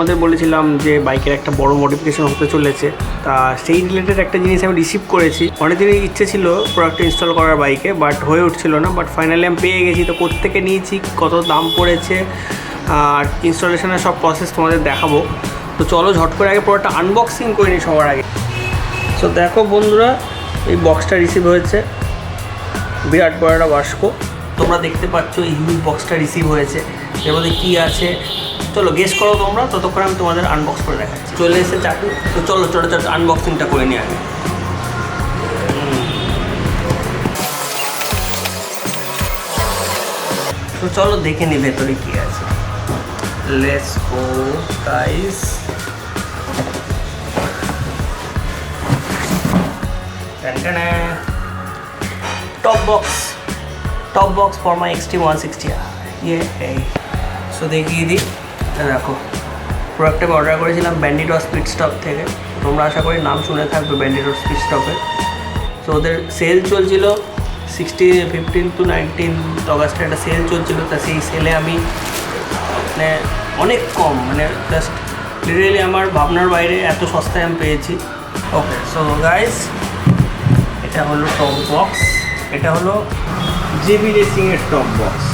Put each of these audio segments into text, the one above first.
তোমাদের বলেছিলাম যে বাইকের একটা বড় মডিফিকেশন হতে চলেছে, তা সেই রিলেটেড একটা জিনিস আমি রিসিভ করেছি। অনেক দিনের ইচ্ছে ছিল প্রোডাক্ট ইনস্টল করার বাইকে, বাট হয়ে উঠছিল না, বাট ফাইনালি আমি পেয়ে গেছি। তো কোত্থেকে নিয়েছি, কত দাম পড়েছে আর ইনস্টলেশনের সব প্রসেস তোমাদের দেখাবো। তো চলো ঝট করে আগে পুরোটা আনবক্সিং করে নিই সবার আগে। তো দেখো বন্ধুরা, এই বক্সটা রিসিভ হয়েছে, বিরাট বড় একটা বাস্ক। তোমরা দেখতে পাচ্ছ এই হিউজ বক্সটা রিসিভ হয়েছে। এর মধ্যে কী আছে চলো গেস করো তোমরা, ততক্ষণ আমি তোমাদের আনবক্স করে দেখাচ্ছি। চলে এসে চাকরি, তো চলো ছোটো ছোটো আনবক্সিংটা করে নিই আগে। তো চলো দেখে নিই ভেতরে কী আছে। Let's go guys. Top box for my Xtreme 160r। ये है। सो देखिए दी देखो প্রোডাক্ট আমি অর্ডার করেছিলাম ব্যান্ডিট স্পিড স্টপ থেকে। তোমরা আশা করি নাম শুনে থাকবে ব্যান্ডিট স্পিড স্টপে। তো ওদের সেল চলছিল 15 to 19 অগাস্টে একটা সেল চলছিল। তা সেই সেলে আমি মানে অনেক কম, মানে জাস্ট লিটারেলি আমার ভাবনার বাইরে এত সস্তায় আমি পেয়েছি। ওকে সো গাইস, এটা হলো টপ বক্স। এটা হলো জেবি রেসিংয়ের টপ বক্স,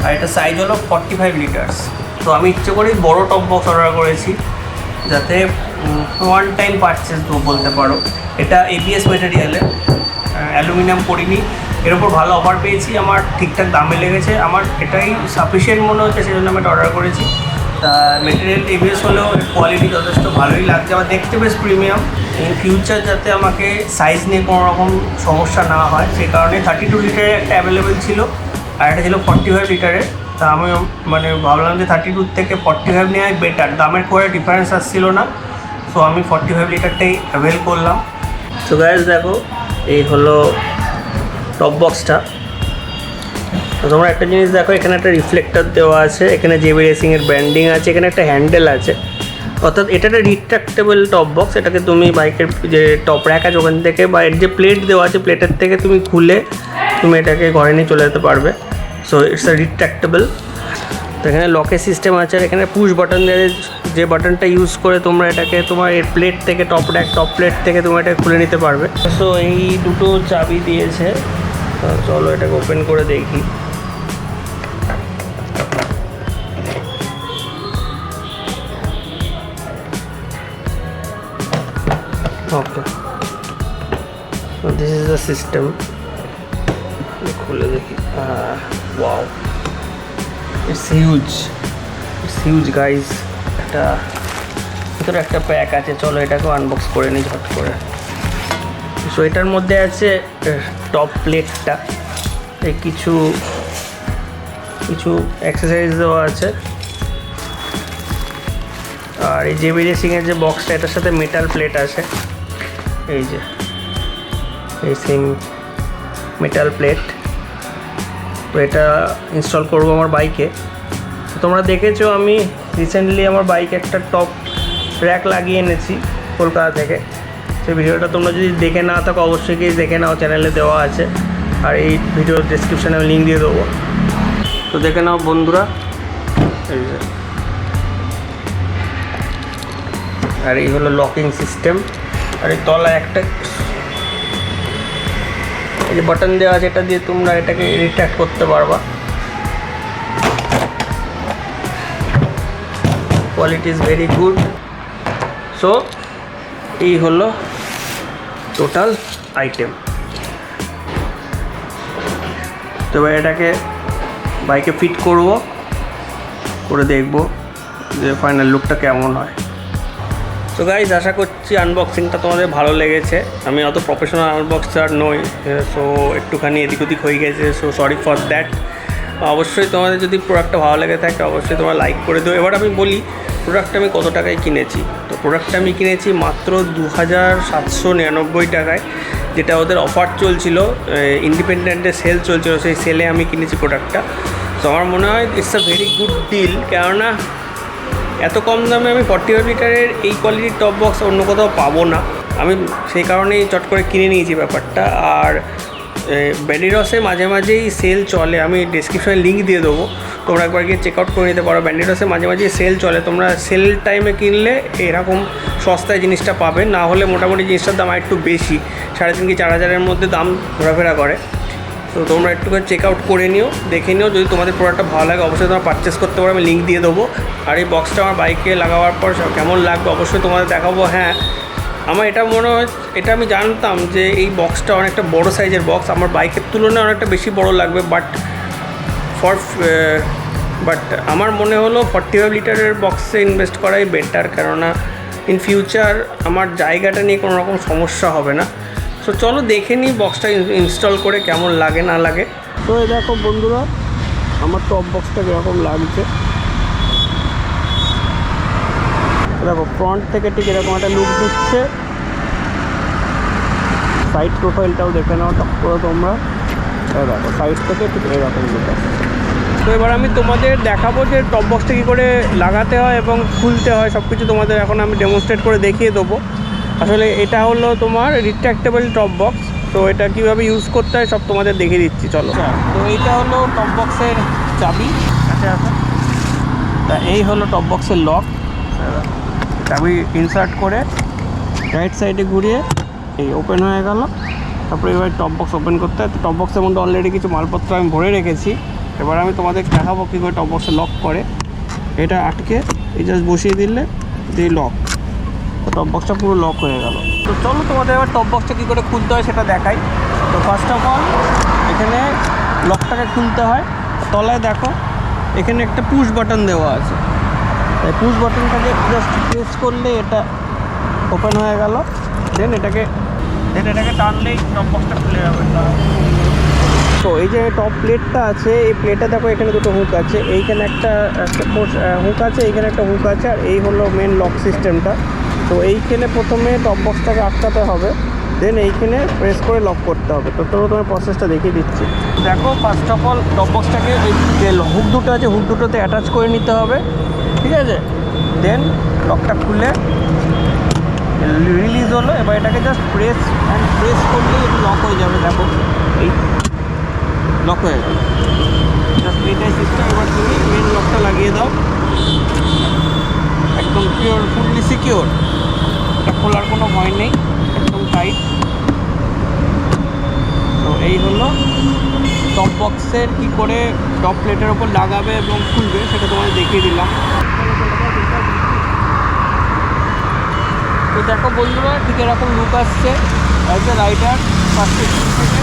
আর এটা সাইজ হলো 45 লিটার্স। তো আমি ইচ্ছে করেই বড়ো টপ বক্স অর্ডার করেছি, যাতে ওয়ান টাইম পারচেস বলতে পারো। এটা ABS ম্যাটেরিয়ালে, অ্যালুমিনিয়াম করিনি। এর ওপর ভালো অফার পেয়েছি, আমার ঠিকঠাক দামে লেগেছে, আমার এটাই সাফিসিয়েন্ট মনে হচ্ছে, সেই জন্য আমি এটা অর্ডার করেছি। তা মেটেরিয়াল ABS হলেও কোয়ালিটি যথেষ্ট ভালোই লাগছে, আমার দেখতে বেশ প্রিমিয়াম। ইন ফিউচার যাতে আমাকে সাইজ নিয়ে কোনো রকম সমস্যা না হয়, সেই কারণে 32 লিটারের একটা অ্যাভেলেবেল ছিল, আর একটা ছিল 45 লিটারের। তা আমি মানে ভাবলাম যে 32 থেকে 45 নেওয়াই বেটার, দামের খুব একটা ডিফারেন্স আসছিল না। সো আমি 45 লিটারটাই অ্যাভেল করলাম। সো গাইস দেখো, এই হলো টপ বক্সটা। তো তোমরা একটা জিনিস দেখো, এখানে একটা রিফ্লেক্টর দেওয়া আছে, এখানে জেবি রেসিংয়ের ব্র্যান্ডিং আছে, এখানে একটা হ্যান্ডেল আছে। অর্থাৎ এটা একটা রিট্রাক্টেবল টপ বক্স। এটাকে তুমি বাইকের যে টপ র্যাক আছে ওখান থেকে, বা এর যে প্লেট দেওয়া আছে প্লেটের থেকে তুমি খুলে তুমি এটাকে ঘরে নিয়ে চলে যেতে পারবে। So it's a retractable. তো এখানে লকের সিস্টেম আছে, আর এখানে পুশ বাটন দিয়ে যে বাটনটা ইউজ করে তোমরা এটাকে তোমার এর প্লেট থেকে টপ প্লেট থেকে তুমি এটা খুলে নিতে পারবে। সো এই দুটো চাবি দিয়েছে, চলো এটাকে ওপেন করে দেখি। ওকে, so this is the system. খুলে দেখি। Wow, it's huge guys. একটা ভিতরে একটা প্যাক আছে, চলো এটাকেও আনবক্স করে নিই ঝট করে। সো এটার মধ্যে আছে টপ প্লেটটা, এই কিছু অ্যাক্সেসরিজ দেওয়া আছে, আর এই জেবি রেসিংয়ের যে বক্সটা এটার সাথে মেটাল প্লেট আছে, এই যে এই সেম মেটাল প্লেট। তো এটা ইনস্টল করবো আমার বাইকে। তোমরা দেখেছো আমি রিসেন্টলি আমার বাইকে একটা টপ র্যাক লাগিয়ে এনেছি কলকাতা থেকে। সেই ভিডিওটা তোমরা যদি দেখে না থাকো অবশ্যই গিয়ে দেখে নাও, চ্যানেলে দেওয়া আছে, আর এই ভিডিওর ডেসক্রিপশানে আমি লিঙ্ক দিয়ে দেবো। তো দেখে নাও বন্ধুরা, এই যে আর এই হলো লকিং সিস্টেম। আর এই তলায় একটা এই যে বাটন দেওয়া আছে, এটা দিয়ে তোমরা এটাকে রিট্রাক্ট করতে পারবা। Quality is very good. So এই হলো টোটাল আইটেম। তো এবার এটাকে বাইকে ফিট করে দেখবো যে ফাইনাল লুকটা কেমন হয়। তো গাইজ, আশা করছি আনবক্সিংটা তোমাদের ভালো লেগেছে। আমি অত প্রফেশনাল আনবক্সার নই, সো একটুখানি এদিক ওদিক হয়ে গেছে, সো সরি ফর দ্যাট। অবশ্যই তোমাদের যদি প্রোডাক্টটা ভালো লেগে থাকে অবশ্যই তোমরা লাইক করে দিও। এবার আমি বলি প্রোডাক্টটা আমি কত টাকায় কিনেছি। তো প্রোডাক্টটা আমি কিনেছি মাত্র 2799 টাকায়, যেটা ওদের অফার চলছিল, ইন্ডিপেন্ডেন্টে সেল চলছিল, সেই সেলে আমি কিনেছি প্রোডাক্টটা। তো আমার মনে হয় it's a very good deal, কেননা এত কম দামে আমি 45 লিটারের এই কোয়ালিটির টপ বক্স অন্য কোথাও পাবো না। আমি সেই কারণেই চট করে কিনে নিয়েছি ব্যাপারটা। আর ব্যান্ডিটসে মাঝে মাঝেই সেল চলে, আমি ডিসক্রিপশনে লিঙ্ক দিয়ে দেবো, তোমরা একবার গিয়ে চেক আউট করে নিতে পারো। ব্যান্ডিটসে মাঝে মাঝেই সেল চলে, তোমরা সেল টাইমে কিনলে এরকম সস্তায় জিনিসটা পাবে, না হলে মোটামুটি জিনিসটার দাম একটু বেশি, 3,500 কি 4,000-এর মধ্যে দাম ঘোরাফেরা করে। তো তোমরা একটু চেক আউট করে নিও, দেখে নিও, যদি তোমাদের প্রোডাক্টটা ভালো লাগে অবশ্যই তোমরা পারচেস করতে পারো, আমি লিঙ্ক দিয়ে দেবো। আর এই বক্সটা আমার বাইকে লাগাবার পর কেমন লাগবে অবশ্যই তোমাদের দেখাবো। হ্যাঁ, আমার এটা মনে হয়, এটা আমি জানতাম যে এই বক্সটা অনেকটা বড় সাইজের বক্স, আমার বাইকের তুলনায় অনেকটা বেশি বড় লাগবে, বাট আমার মনে হলো 45 লিটারের বক্সে ইনভেস্ট করাই বেটার, কেননা ইন ফিউচার আমার জায়গাটা নিয়ে কোনো রকম সমস্যা হবে না। তো চলো দেখে নিই বক্সটা ইনস্টল করে কেমন লাগে না লাগে। তো এই দেখো বন্ধুরা, আমার টপ বক্সটা কীরকম লাগছে দেখো, ফ্রন্ট থেকে ঠিক এরকম একটা লুক দিচ্ছে, সাইড প্রোফাইলটাও দেখে নাও টপ করে তোমরা, দেখো সাইড থেকে ঠিক এরকম লুক আছে। তো এবার আমি তোমাদের দেখাবো যে টপ বক্সটা কী করে লাগাতে হয় এবং খুলতে হয়, সব কিছু তোমাদের এখন আমি ডেমনস্ট্রেট করে দেখিয়ে দেবো। আসলে এটা হলো তোমার রিট্র্যাক্টেবল টপ বক্স, তো এটা কীভাবে ইউজ করতে হয় সব তোমাদের দেখিয়ে দিচ্ছি, চলো। তো এইটা হলো টপ বক্সের চাবি, আচ্ছা আচ্ছা, তা এই হলো টপ বক্সের লক, চাবি ইনসার্ট করে রাইট সাইডে ঘুরিয়ে এই ওপেন হয়ে গেল। তারপরে এবার টপ বক্স ওপেন করতে হয়। তো টপ বক্সের মধ্যে অলরেডি কিছু মালপত্র আমি ভরে রেখেছি, এবার আমি তোমাদের দেখাবো কী করে টপ বক্সে লক করে। এটা আটকে এই জাস্ট বসিয়ে দিলে এই লক, তো টপ বক্সটা পুরো লক হয়ে গেল। তো চলো তোমাদের এবার টপ বক্সটা কী করে খুলতে হয় সেটা দেখাই। তো ফার্স্ট অফ অল এখানে লকটাকে খুলতে হয়, তলায় দেখো এখানে একটা পুশ বাটন দেওয়া আছে, তাই পুশ বাটনটাকে জাস্ট প্রেস করলে এটা ওপেন হয়ে গেল। দেন এটাকে টানলেই টপ বক্সটা খুলে যাবে। তো এই যে টপ প্লেটটা আছে, এই প্লেটে দেখো এখানে দুটো হুক আছে, এইখানে একটা হুক আছে, এইখানে একটা হুক আছে, আর এই হলো মেন লক সিস্টেমটা। তো এইখানে প্রথমে টপ বক্সটাকে আটকাতে হবে, দেন এইখানে প্রেস করে লক করতে হবে। তো তোমার প্রসেসটা দেখিয়ে দিচ্ছি। দেখো ফার্স্ট অফ অল টপ বক্সটাকে এই যে হুক দুটো আছে, হুক দুটোতে অ্যাটাচ করে নিতে হবে, ঠিক আছে। দেন লকটা খুলে রিলিজ হলো, এবার এটাকে জাস্ট প্রেস করলেই একটু লক হয়ে যাবে। দেখো এই লক হয়ে গেল, জাস্ট এটাই সিস্টেম। এবার তুমি মেন লকটা লাগিয়ে দাও, একদম পিওর ফুললি সিকিওর, এটা খোলার কোনো ভয় নেই, একদম টাইট। তো এই হলো টপ বক্সের কী করে টপ প্লেটের ওপর লাগাবে এবং খুলবে সেটা তোমাদের দেখিয়ে দিলাম। তো দেখো বন্ধুরা, ঠিক এরকম লুক আসছে অ্যাজ এ রাইডার ফার্স্ট থেকে।